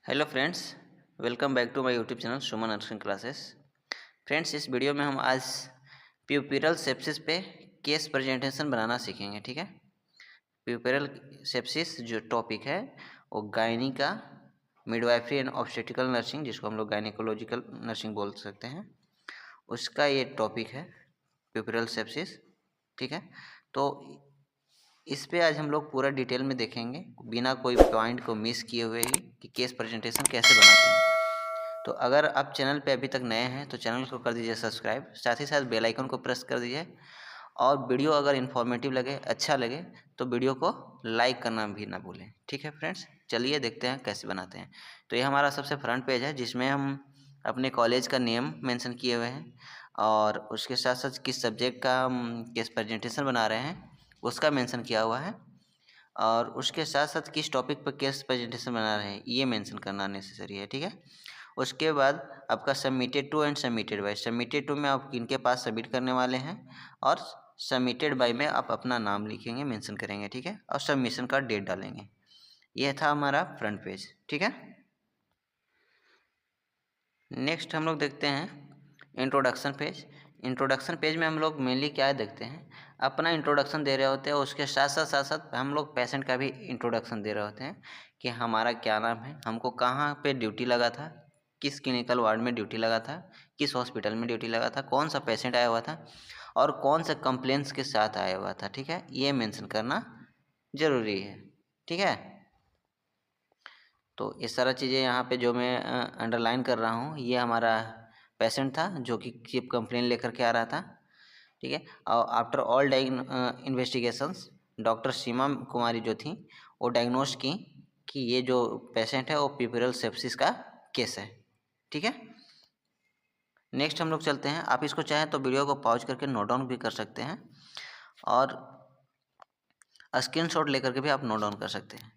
Hello friends, welcome back to my YouTube channel Suman nursing classes. Friends, इस वीडियो में हम आज प्यूपिरल सेप्सिस पे केस प्रेजेंटेशन बनाना सीखेंगे। ठीक है, प्यूपिरल सेप्सिस जो टॉपिक है वो गायनी का मिडवाइफरी एंड ऑब्स्टेट्रिकल नर्सिंग, जिसको हम लोग गायनिकोलॉजिकल नर्सिंग बोल सकते हैं, उसका ये टॉपिक है प्यूपिरल सेप्सिस। ठीक है, तो इस पे आज हम लोग पूरा डिटेल में देखेंगे बिना कोई पॉइंट को मिस किए हुए ही कि केस प्रेजेंटेशन कैसे बनाते हैं। तो अगर आप चैनल पे अभी तक नए हैं तो चैनल को कर दीजिए सब्सक्राइब, साथ ही साथ बेल आइकन को प्रेस कर दीजिए। और वीडियो अगर इन्फॉर्मेटिव लगे, अच्छा लगे तो वीडियो को लाइक करना भी ना भूलें। ठीक है फ्रेंड्स, चलिए देखते हैं कैसे बनाते हैं। तो ये हमारा सबसे फ्रंट पेज है जिसमें हम अपने कॉलेज का नेम मेंशन किए हुए हैं और उसके साथ साथ किस सब्जेक्ट का हम केस प्रेजेंटेशन बना रहे हैं उसका मेंशन किया हुआ है, और उसके साथ साथ किस टॉपिक पर केस प्रेजेंटेशन बना रहे हैं ये मेंशन करना नेसेसरी है। ठीक है, उसके बाद आपका submitted to and submitted by. Submitted to में आप किनके पास सबमिट करने वाले हैं और सबमिटेड बाय में आप अपना नाम लिखेंगे, मेंशन करेंगे। ठीक है, और सबमिशन का डेट डालेंगे। यह था हमारा फ्रंट पेज। ठीक है, नेक्स्ट हम लोग देखते हैं इंट्रोडक्शन पेज। इंट्रोडक्शन पेज में हम लोग मेनली क्या देखते हैं, अपना इंट्रोडक्शन दे रहे होते हैं, उसके साथ साथ हम लोग पेशेंट का भी इंट्रोडक्शन दे रहे होते हैं कि हमारा क्या नाम है, हमको कहाँ पे ड्यूटी लगा था, किस क्लिनिकल वार्ड में ड्यूटी लगा था, किस हॉस्पिटल में ड्यूटी लगा था, कौन सा पेशेंट आया हुआ था और कौन सा कंप्लेंट्स के साथ आया हुआ था। ठीक है, ये मेंशन करना ज़रूरी है। ठीक है, तो ये सारा चीज़ें यहाँ पे जो मैं अंडरलाइन कर रहा हूँ, ये हमारा पेशेंट था जो कि चिप कंप्लेन लेकर के आ रहा था। ठीक है, और आफ्टर ऑल इन्वेस्टिगेशंस डॉक्टर सीमा कुमारी जो थी वो डायग्नोज की कि ये जो पेशेंट है वो प्यूपिरल सेप्सिस का केस है। ठीक है, नेक्स्ट हम लोग चलते हैं। आप इसको चाहें तो वीडियो को पॉज करके नोट डाउन भी कर सकते हैं और स्क्रीनशॉट लेकर के भी आप नोट डाउन कर सकते हैं।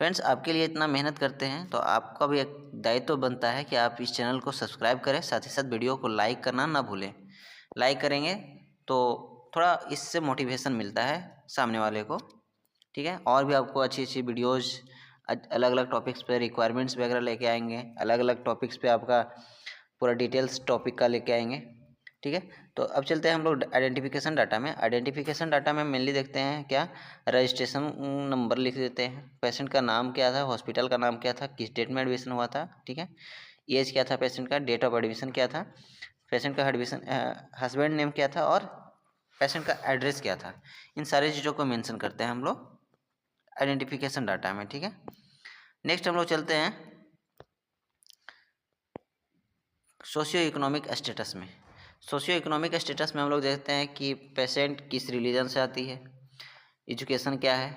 फ्रेंड्स, आपके लिए इतना मेहनत करते हैं तो आपका भी एक दायित्व बनता है कि आप इस चैनल को सब्सक्राइब करें, साथ ही साथ वीडियो को लाइक करना ना भूलें। लाइक करेंगे तो थोड़ा इससे मोटिवेशन मिलता है सामने वाले को। ठीक है, और भी आपको अच्छी अच्छी वीडियोज़ अलग अलग टॉपिक्स पे रिक्वायरमेंट्स वगैरह लेके आएंगे, अलग अलग टॉपिक्स पे आपका पूरा डिटेल्स टॉपिक का लेके आएंगे। ठीक है, तो अब चलते हैं हम लोग आइडेंटिफिकेशन डाटा में। आइडेंटिफिकेशन डाटा में मेनली देखते हैं क्या, रजिस्ट्रेशन नंबर लिख देते हैं, पेशेंट का नाम क्या था, हॉस्पिटल का नाम क्या था, किस डेट में एडमिशन हुआ था। ठीक है, एज क्या था पेशेंट का, डेट ऑफ एडमिशन क्या था, पेशेंट का एडमिशन हस्बैंड नेम क्या था और पेशेंट का एड्रेस क्या था। इन सारी चीज़ों को मेंशन करते हैं हम लोग आइडेंटिफिकेशन डाटा में। ठीक है, नेक्स्ट हम लोग चलते हैं सोशियो इकोनॉमिक स्टेटस में। सोशियो इकोनॉमिक स्टेटस में हम लोग देखते हैं कि पेशेंट किस रिलीजन से आती है, एजुकेशन क्या है,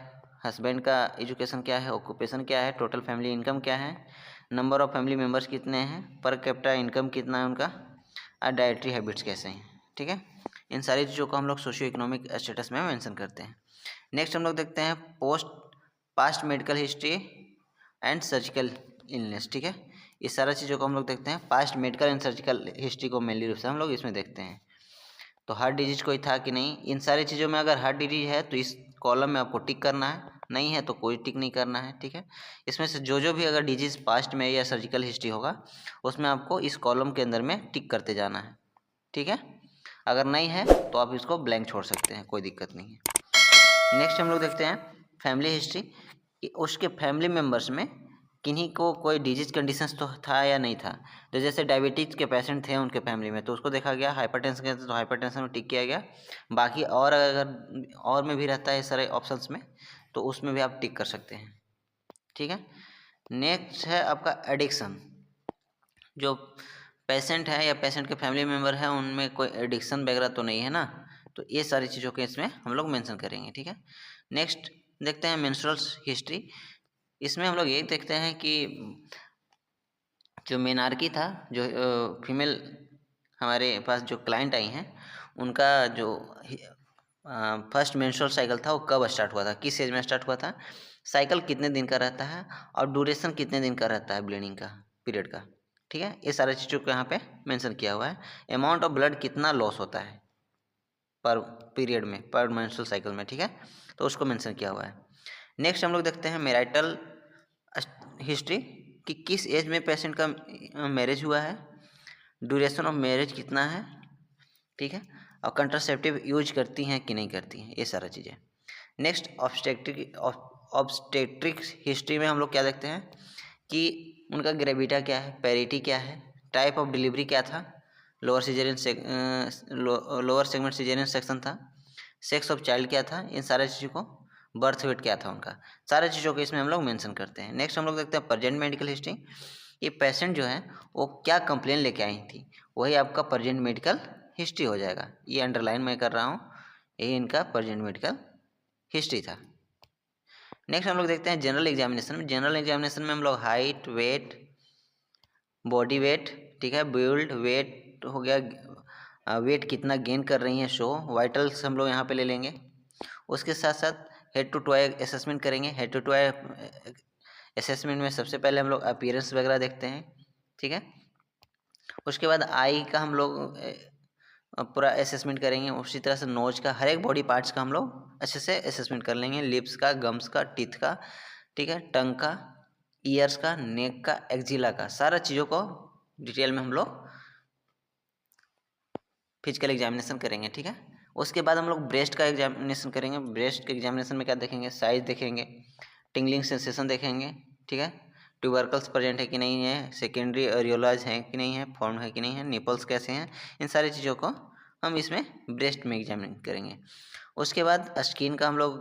हस्बैंड का एजुकेशन क्या है, ऑक्यूपेशन क्या है, टोटल फैमिली इनकम क्या है, नंबर ऑफ़ फैमिली मेम्बर्स कितने हैं, पर कैपिटा इनकम कितना है उनका, और डाइटरी हैबिट्स कैसे हैं। ठीक है, इन सारी चीज़ों को हम लोग सोशियो इकोनॉमिक स्टेटस में मेंशन करते हैं। नेक्स्ट हम लोग देखते हैं past medical history and surgical illness. ठीक है, इस सारा चीज़ों को हम लोग देखते हैं। Past medical and surgical history को मेनली रूप से हम लोग इसमें देखते हैं। तो हार्ट डिजीज कोई था कि नहीं, इन सारी चीज़ों में अगर हार्ट डिजीज है तो इस कॉलम में आपको टिक करना है, नहीं है तो कोई टिक नहीं करना है। ठीक है, इसमें से जो जो भी अगर डिजीज पास्ट में या सर्जिकल हिस्ट्री होगा उसमें आपको इस कॉलम के अंदर में टिक करते जाना है। ठीक है, अगर नहीं है तो आप इसको ब्लैंक छोड़ सकते हैं, कोई दिक्कत नहीं है। नेक्स्ट हम लोग देखते हैं फैमिली हिस्ट्री कि उसके फैमिली मेम्बर्स में किन्हीं को कोई डिजीज कंडीशंस तो था या नहीं था। तो जैसे डायबिटीज़ के पेशेंट थे उनके फैमिली में तो उसको देखा गया, हाइपरटेंशन के तो हाइपरटेंशन में टिक किया गया। बाकी और अगर और में भी रहता है सारे ऑप्शंस में तो उसमें भी आप टिक कर सकते हैं। ठीक है, नेक्स्ट है आपका एडिक्शन। जो पेशेंट है या पेशेंट के फैमिली मेम्बर है उनमें कोई एडिक्शन वगैरह तो नहीं है ना, तो ये सारी चीज़ों के इसमें हम लोग मेंशन करेंगे। ठीक है, नेक्स्ट देखते हैं मेंस्ट्रुअल हिस्ट्री। इसमें हम लोग ये देखते हैं कि जो मेनार्की था, जो फीमेल हमारे पास जो क्लाइंट आई हैं उनका जो फर्स्ट मेंस्ट्रुअल साइकिल था वो कब स्टार्ट हुआ था, किस एज में स्टार्ट हुआ था, साइकिल कितने दिन का रहता है और ड्यूरेशन कितने दिन का रहता है ब्लीडिंग का पीरियड का। ठीक है, ये सारे चीज़ों को यहाँ पे मेंशन किया हुआ है। अमाउंट ऑफ ब्लड कितना लॉस होता है पर पीरियड में, पर मेंस्ट्रुअल साइकिल में। ठीक है, तो उसको मेंशन किया हुआ है। नेक्स्ट हम लोग देखते हैं मैरिटल हिस्ट्री। कि किस एज में पेशेंट का मैरिज हुआ है, ड्यूरेशन ऑफ मैरिज कितना है, ठीक है, और कंट्रासेप्टिव यूज करती हैं कि नहीं करती हैं, ये सारा चीज़ें। नेक्स्ट ऑब्स्टेट्रिक्स हिस्ट्री में हम लोग क्या देखते हैं कि उनका ग्रेविटा क्या है, पेरिटी क्या है, टाइप ऑफ डिलीवरी क्या था, लोअर सेगमेंट सिजेरियन सेक्शन था, सेक्स ऑफ चाइल्ड क्या था, इन सारे चीज़ों को, बर्थ वेट क्या था उनका, सारे चीज़ों को इसमें हम लोग मेंशन करते हैं। नेक्स्ट हम लोग देखते हैं प्रेजेंट मेडिकल हिस्ट्री। ये पेशेंट जो है वो क्या कंप्लेन लेके आई थी, वही आपका प्रेजेंट मेडिकल हिस्ट्री हो जाएगा। ये अंडरलाइन मैं कर रहा हूँ, यही इनका प्रेजेंट मेडिकल हिस्ट्री था। नेक्स्ट हम लोग देखते हैं जनरल एग्जामिनेशन में। जनरल एग्जामिनेशन में हम लोग हाइट, वेट, बॉडी वेट, ठीक है, बिल्ड वेट हो गया, वेट कितना गेन कर रही हैं शो, वाइटल्स हम लोग यहाँ पे ले लेंगे। उसके साथ साथ हेड टू टॉय असेसमेंट करेंगे। हेड टू टॉय असेसमेंट में सबसे पहले हम लोग अपीयरेंस वगैरह देखते हैं, ठीक है। उसके बाद आई का हम लोग पूरा असेसमेंट करेंगे। उसी तरह से नोज का, हर एक बॉडी पार्ट्स का हम लोग अच्छे से असेसमेंट कर लेंगे, लिप्स का, गम्स का, टीथ का, ठीक है, टंग का, ईयर्स का, नेक का, एक्जिला का, सारा चीज़ों को डिटेल में हम लोग फिजिकल एग्जामिनेशन करेंगे, ठीक है। उसके बाद हम लोग ब्रेस्ट का एग्जामिनेशन करेंगे। ब्रेस्ट के एग्जामिनेशन में क्या देखेंगे, साइज देखेंगे, टिंगलिंग सेंसेशन देखेंगे, ठीक है, ट्यूबरकल्स प्रेजेंट है कि नहीं है, सेकेंडरी एरियोलाज है कि नहीं है, फॉर्म है कि नहीं है, निपल्स कैसे हैं, इन सारी चीज़ों को हम इसमें ब्रेस्ट में एग्जामिन करेंगे। उसके बाद स्किन का हम लोग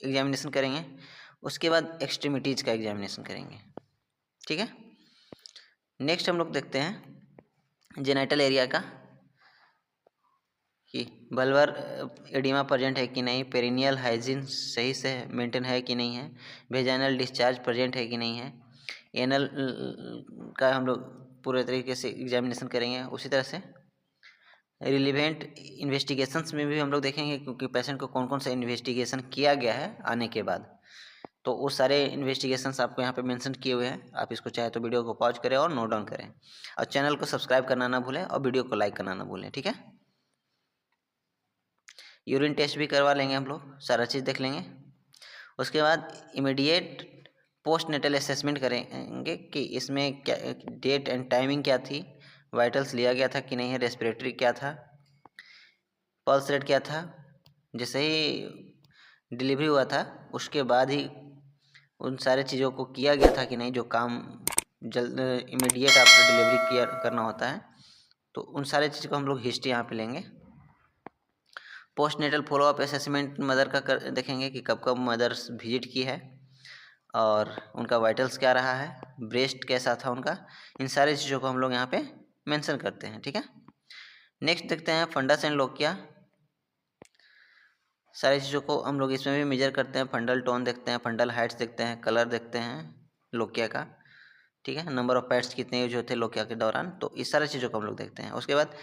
एग्जामिनेशन करेंगे। उसके बाद एक्सट्रीमिटीज़ का एग्जामिनेशन करेंगे, ठीक है। नेक्स्ट हम लोग देखते हैं जेनाइटल एरिया का, कि बल्बर एडिमा प्रेजेंट है कि नहीं, पेरिनियल हाइजीन सही से मेंटेन है कि नहीं है, वेजाइनल डिस्चार्ज प्रेजेंट है कि नहीं है, एनल का हम लोग पूरे तरीके से एग्जामिनेशन करेंगे। उसी तरह से रिलीवेंट इन्वेस्टिगेशंस में भी हम लोग देखेंगे, क्योंकि पेशेंट को कौन कौन सा इन्वेस्टिगेशन किया गया है आने के बाद, तो वो सारे इन्वेस्टिगेशंस आपको यहाँ पे मेंशन किए हुए हैं। आप इसको चाहे तो वीडियो को पॉज करें और नोट डाउन करें, और चैनल को सब्सक्राइब करना ना भूलें और वीडियो को लाइक करना ना भूलें, ठीक है। यूरिन टेस्ट भी करवा लेंगे हम लोग, सारा चीज़ देख लेंगे। उसके बाद इमीडिएट पोस्ट नेटल असेसमेंट करेंगे कि इसमें क्या डेट एंड टाइमिंग क्या थी, वाइटल्स लिया गया था कि नहीं है, रेस्पिरेटरी क्या था, पल्स रेट क्या था, जैसे ही डिलीवरी हुआ था उसके बाद ही उन सारे चीज़ों को किया गया था कि नहीं, जो काम जल्द इमीडिएट आफ्टर डिलीवरी किया करना होता है, तो उन सारे चीज़ को हम लोग हिस्ट्री यहाँ पे लेंगे। Post natal follow up assessment mother का देखेंगे कि कब कब मदर्स विजिट की है और उनका वाइटल्स क्या रहा है, ब्रेस्ट कैसा था उनका, इन सारी चीज़ों को हम लोग यहाँ पे मेंशन करते हैं, ठीक है। नेक्स्ट देखते हैं फंडस एंड लोकिया। सारी चीज़ों को हम लोग इसमें भी मेजर करते हैं, फंडल टोन देखते हैं, फंडल हाइट्स देखते हैं, कलर देखते हैं लोकिया का, ठीक है, नंबर ऑफ पैड्स कितने यूज होते हैं लोकिया के दौरान, तो इस सारी चीज़ों को हम लोग देखते हैं। उसके बाद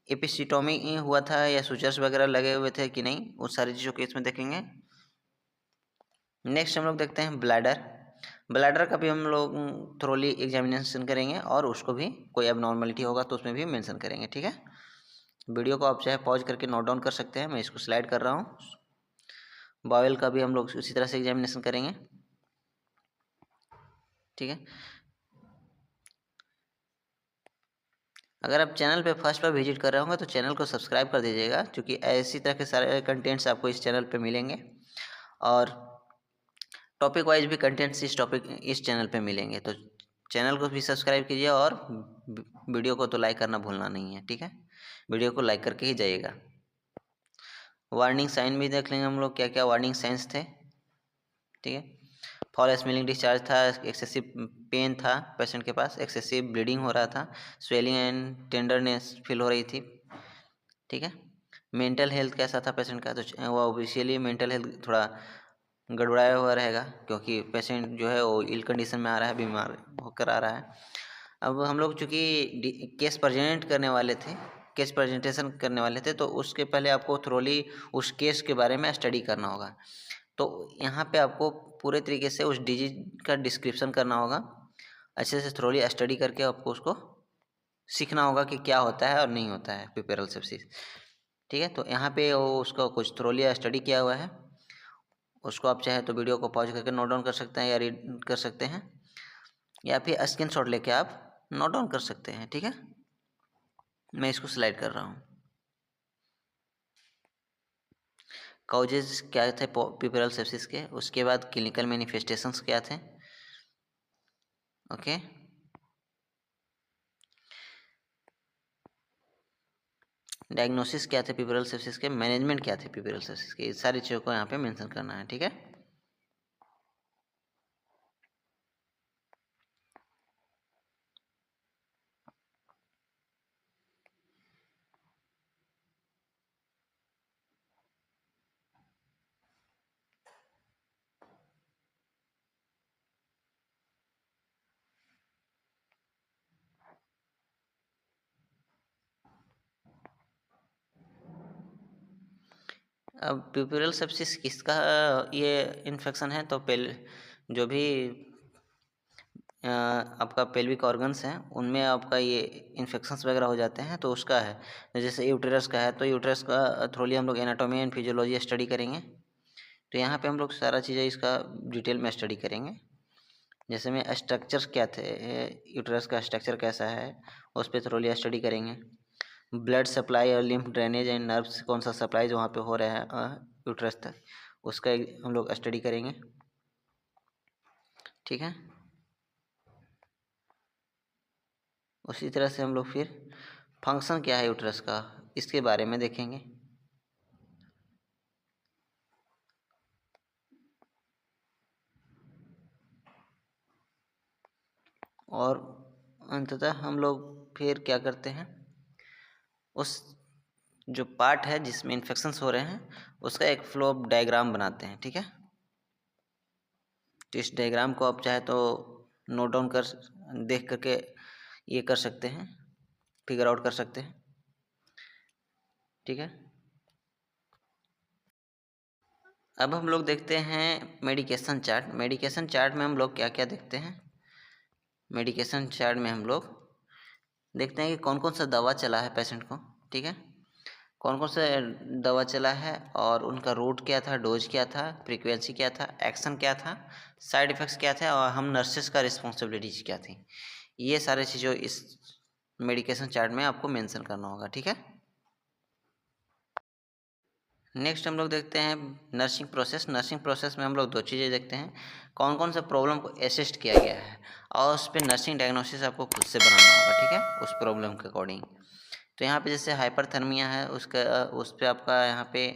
एपिसिटोमी हुआ था या सुचर्स वगैरह लगे हुए थे कि नहीं, उस सारी चीज़ों को इसमें देखेंगे। नेक्स्ट हम लोग देखते हैं ब्लैडर। ब्लैडर का भी हम लोग थ्रोली एग्जामिनेशन करेंगे और उसको भी कोई एबनॉर्मलिटी होगा तो उसमें भी मेंशन करेंगे, ठीक है। वीडियो को आप चाहे पॉज करके नोट डाउन कर सकते हैं, मैं इसको स्लाइड कर रहा हूँ। बावेल का भी हम लोग उसी तरह से एग्जामिनेशन करेंगे, ठीक है। अगर आप चैनल पे फर्स्ट बार विजिट कर रहे होंगे तो चैनल को सब्सक्राइब कर दीजिएगा, क्योंकि ऐसी तरह के सारे कंटेंट्स आपको इस चैनल पे मिलेंगे और टॉपिक वाइज भी कंटेंट्स इस चैनल पे मिलेंगे। तो चैनल को भी सब्सक्राइब कीजिए और वीडियो को तो लाइक करना भूलना नहीं है, ठीक है, वीडियो को लाइक करके ही जाइएगा। वार्निंग साइन भी देख लेंगे हम लोग, क्या क्या वार्निंग साइंस थे, ठीक है। फॉल स्मेलिंग डिस्चार्ज था, एक्सेसिव पेन था पेशेंट के पास, एक्सेसिव ब्लीडिंग हो रहा था, स्वेलिंग एंड टेंडरनेस फील हो रही थी, ठीक है। मेंटल हेल्थ कैसा था पेशेंट का, तो वो ऑब्वियसली मेंटल हेल्थ थोड़ा गड़बड़ाया हुआ रहेगा, क्योंकि पेशेंट जो है वो इल कंडीशन में आ रहा है, बीमार होकर आ रहा है। अब हम लोग चूँकि केस प्रेजेंट करने वाले थे, केस प्रेजेंटेशन करने वाले थे, तो उसके पहले आपको थ्रोली उस केस के बारे में स्टडी करना होगा। तो यहाँ पे आपको पूरे तरीके से उस डिजीज का डिस्क्रिप्शन करना होगा, अच्छे से थ्रोली स्टडी करके आपको उसको सीखना होगा कि क्या होता है और नहीं होता है पिपेरल सेप्सिस, ठीक है। तो यहाँ पे वो उसका कुछ थ्रोली स्टडी किया हुआ है, उसको आप चाहे तो वीडियो को पॉज करके नोट डाउन कर सकते हैं या रीड कर सकते हैं। या फिर स्क्रीनशॉट लेके आप नोट डाउन कर सकते हैं। ठीक है, मैं इसको स्लाइड कर रहा हूँ। कॉजेज क्या थे प्यूपेरल सेप्सिस के, उसके बाद क्लिनिकल मैनिफेस्टेशंस क्या थे। ओके, डायग्नोसिस क्या थे प्यूपेरल सेप्सिस के, मैनेजमेंट क्या थे प्यूपेरल सेप्सिस के, इस सारी चीज़ों को यहाँ पे मेंशन करना है। ठीक है, अब प्यूपेरल सेप्सिस किसका ये इन्फेक्शन है, तो जो भी आपका पेल्विक ऑर्गन्स हैं उनमें आपका ये इन्फेक्शंस वगैरह हो जाते हैं, तो उसका है। जैसे यूटेरस का है, तो यूटेरस का थ्रोली हम लोग एनाटॉमी एंड फिजियोलॉजी स्टडी करेंगे। तो यहाँ पे हम लोग सारा चीज़ें इसका डिटेल में स्टडी करेंगे। जैसे में स्ट्रक्चर्स क्या थे, यूटेरस का स्ट्रक्चर कैसा है, उस पर थ्रोली स्टडी करेंगे। ब्लड सप्लाई और लिम्फ ड्रेनेज एंड नर्व्स कौन सा सप्लाई जो वहाँ पे हो रहा है यूट्रस तक, उसका हम लोग स्टडी करेंगे। ठीक है, उसी तरह से हम लोग फिर फंक्शन क्या है यूट्रस का, इसके बारे में देखेंगे। और अंततः हम लोग फिर क्या करते हैं, उस जो पार्ट है जिसमें इन्फेक्शंस हो रहे हैं उसका एक फ्लो डायग्राम बनाते हैं। ठीक है, तो इस डायग्राम को आप चाहे तो नोट डाउन कर देख करके ये कर सकते हैं, फिगर आउट कर सकते हैं। ठीक है, अब हम लोग देखते हैं मेडिकेशन चार्ट। मेडिकेशन चार्ट में हम लोग क्या क्या देखते हैं, मेडिकेशन चार्ट में हम लोग देखते हैं कि कौन कौन सा दवा चला है पेशेंट को। ठीक है, कौन कौन सा दवा चला है और उनका रूट क्या था, डोज क्या था, फ्रीक्वेंसी क्या था, एक्शन क्या था, साइड इफ़ेक्ट्स क्या थे, और हम नर्सेस का रिस्पॉन्सिबिलिटीज क्या थी। ये सारे चीज़ों इस मेडिकेशन चार्ट में आपको मेंशन करना होगा। ठीक है, नेक्स्ट हम लोग देखते हैं नर्सिंग प्रोसेस। नर्सिंग प्रोसेस में हम लोग दो चीज़ें देखते हैं, कौन कौन सा प्रॉब्लम को असिस्ट किया गया है और उस पर नर्सिंग डायग्नोसिस आपको खुद से बनाना होगा। ठीक है, उस प्रॉब्लम के अकॉर्डिंग। तो यहाँ पे जैसे हाइपरथर्मिया है, उसका उस पर आपका यहाँ पे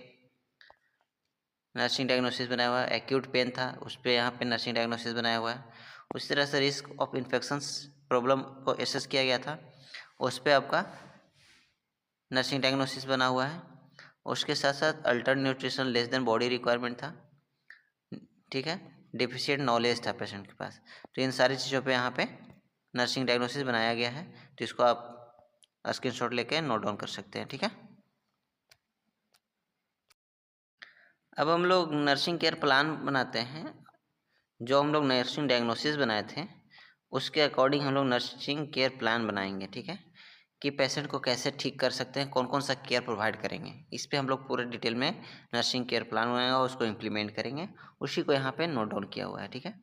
नर्सिंग डायग्नोसिस बनाया हुआ है। एक्यूट पेन था, उस पर यहाँ पे नर्सिंग डायग्नोसिस बनाया हुआ है। उसी तरह से रिस्क ऑफ इन्फेक्शंस प्रॉब्लम को एसेस किया गया था, उस पर आपका नर्सिंग डायग्नोसिस बना हुआ है। उसके साथ साथ Altered nutrition less than body requirement था। ठीक है, डिफिशिएंट नॉलेज था पेशेंट के पास। तो इन सारी चीज़ों पे यहाँ पे नर्सिंग डायग्नोसिस बनाया गया है, तो इसको आप स्क्रीनशॉट लेके नोट डाउन कर सकते हैं। ठीक है, अब हम लोग नर्सिंग केयर प्लान बनाते हैं। जो हम लोग नर्सिंग डायग्नोसिस बनाए थे उसके अकॉर्डिंग हम लोग नर्सिंग केयर प्लान बनाएंगे। ठीक है, कि पेशेंट को कैसे ठीक कर सकते हैं, कौन कौन सा केयर प्रोवाइड करेंगे, इस पे हम लोग पूरे डिटेल में नर्सिंग केयर प्लान बनाएंगे और उसको इम्प्लीमेंट करेंगे। उसी को यहाँ पे नोट डाउन किया हुआ है। ठीक है,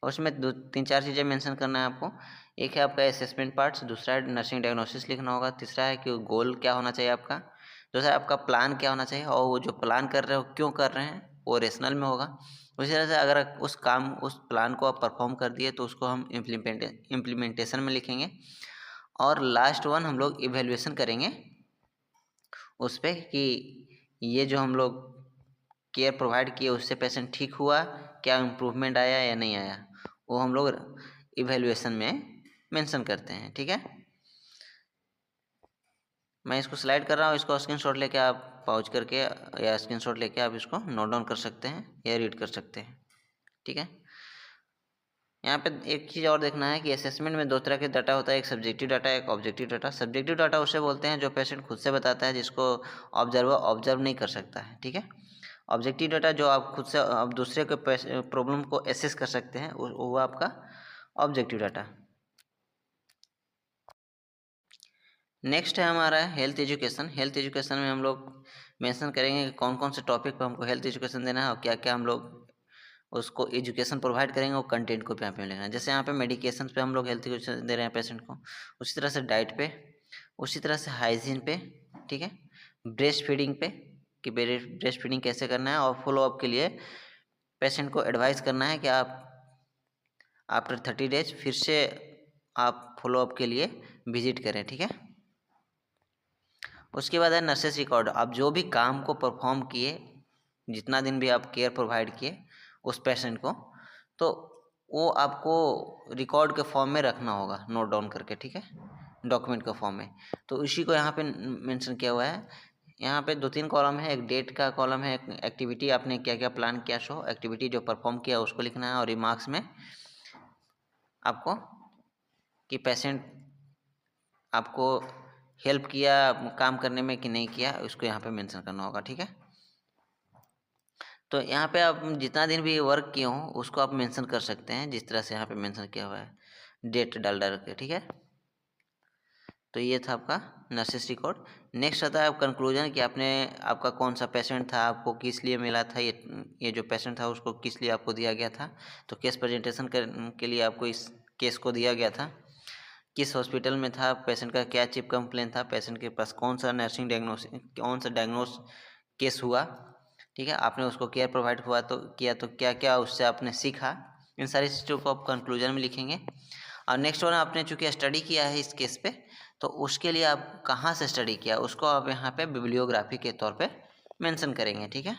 और उसमें दो तीन चार चीज़ें मेंशन करना है आपको। एक है आपका असेसमेंट पार्ट्स, दूसरा है नर्सिंग डायग्नोसिस लिखना होगा, तीसरा है कि गोल क्या होना चाहिए आपका, दूसरा आपका प्लान क्या होना चाहिए, और वो जो प्लान कर रहे हो क्यों कर रहे हैं वो रेशनल में होगा। उसी तरह से अगर उस प्लान को आप परफॉर्म कर दिए तो उसको हम इम्प्लीमेंटेशन में लिखेंगे। और लास्ट वन हम लोग इवेल्युएशन करेंगे उस पर कि ये जो हम लोग केयर प्रोवाइड किए उससे पेशेंट ठीक हुआ, क्या इम्प्रूवमेंट आया या नहीं आया, वो हम लोग इवेल्युएशन में मेंशन करते हैं। ठीक है, मैं इसको स्लाइड कर रहा हूँ, इसको स्क्रीनशॉट लेके आप पॉज करके या स्क्रीनशॉट लेके आप इसको नोट डाउन कर सकते हैं या रीड कर सकते हैं। ठीक है, यहाँ पे एक चीज़ और देखना है कि असेसमेंट में दो तरह के डाटा होता है, एक सब्जेक्टिव डाटा, एक ऑब्जेक्टिव डाटा। सब्जेक्टिव डाटा उसे बोलते हैं जो पेशेंट खुद से बताता है, जिसको ऑब्जर्वर ऑब्जर्व नहीं कर सकता है। ठीक है, ऑब्जेक्टिव डाटा जो आप खुद से आप दूसरे के प्रॉब्लम को एसेस कर सकते हैं, वो आपका ऑब्जेक्टिव डाटा। नेक्स्ट है हमारा हेल्थ एजुकेशन। हेल्थ एजुकेशन में हम लोग मेंशन करेंगे कि कौन कौन से टॉपिक पर हमको हेल्थ एजुकेशन देना है और क्या क्या हम लोग उसको एजुकेशन प्रोवाइड करेंगे, वो कंटेंट को भी यहाँ पे लिखना है। जैसे यहाँ पे मेडिकेशन पे हम लोग हेल्थ एजुकेशन दे रहे हैं पेशेंट को, उसी तरह से डाइट पे, उसी तरह से हाइजीन पे, ठीक है, ब्रेस्ट फीडिंग पे कि ब्रेस्ट फीडिंग कैसे करना है, और फॉलोअप के लिए पेशेंट को एडवाइस करना है कि आप आफ्टर 30 डेज फिर से आप फॉलोअप के लिए विजिट करें, ठीक है। उसके बाद है नर्सेस रिकॉर्ड। आप जो भी काम को परफॉर्म किए, जितना दिन भी आप केयर प्रोवाइड किए उस पेशेंट को, तो वो आपको रिकॉर्ड के फॉर्म में रखना होगा, नोट डाउन करके, ठीक है, डॉक्यूमेंट के फॉर्म में। तो इसी को यहाँ पे मेंशन किया हुआ है। यहाँ पे 2-3 कॉलम है, एक डेट का कॉलम है, एक एक्टिविटी आपने क्या क्या प्लान किया, शो एक्टिविटी जो परफॉर्म किया उसको लिखना है, और रिमार्क्स में आपको कि पेशेंट आपको हेल्प किया काम करने में कि नहीं किया, उसको यहाँ पे मेंशन करना होगा, ठीक है। तो यहाँ पे आप जितना दिन भी वर्क किए हों उसको आप मेंशन कर सकते हैं, जिस तरह से यहाँ पे मेंशन किया हुआ है, डेट डाल डाल के, ठीक है। तो ये था आपका नर्सेस रिकॉर्ड। नेक्स्ट आता है आप कंक्लूजन कि आपने आपका कौन सा पेशेंट था, आपको किस लिए मिला था, ये जो पेशेंट था उसको किस लिए आपको दिया गया था। तो केस प्रेजेंटेशन के लिए आपको इस केस को दिया गया था, किस हॉस्पिटल में था, पेशेंट का क्या चिप कंप्लेन था, पेशेंट के पास कौन सा नर्सिंग डायग्नोस, कौन सा डायग्नोस केस हुआ, ठीक है, आपने उसको केयर प्रोवाइड हुआ तो किया, तो क्या क्या उससे आपने सीखा, इन सारी चीज़ों को आप कंक्लूजन में लिखेंगे। और नेक्स्ट वन, आपने चूँकि स्टडी किया है इस केस पे, तो उसके लिए आप कहाँ से स्टडी किया उसको आप यहाँ पे बिब्लियोग्राफी के तौर पे मेंशन करेंगे, ठीक है।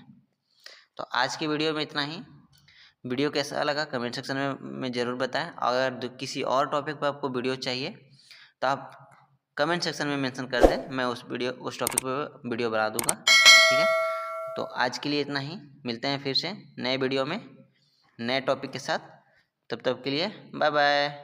तो आज की वीडियो में इतना ही। वीडियो कैसा लगा कमेंट सेक्शन में ज़रूर बताएं। अगर किसी और टॉपिक पर आपको वीडियो चाहिए तो आप कमेंट सेक्शन में मेंशन कर दें, मैं उस टॉपिक पर वीडियो बना दूंगा, ठीक है। तो आज के लिए इतना ही, मिलते हैं फिर से नए वीडियो में नए टॉपिक के साथ। तब तक के लिए बाय बाय।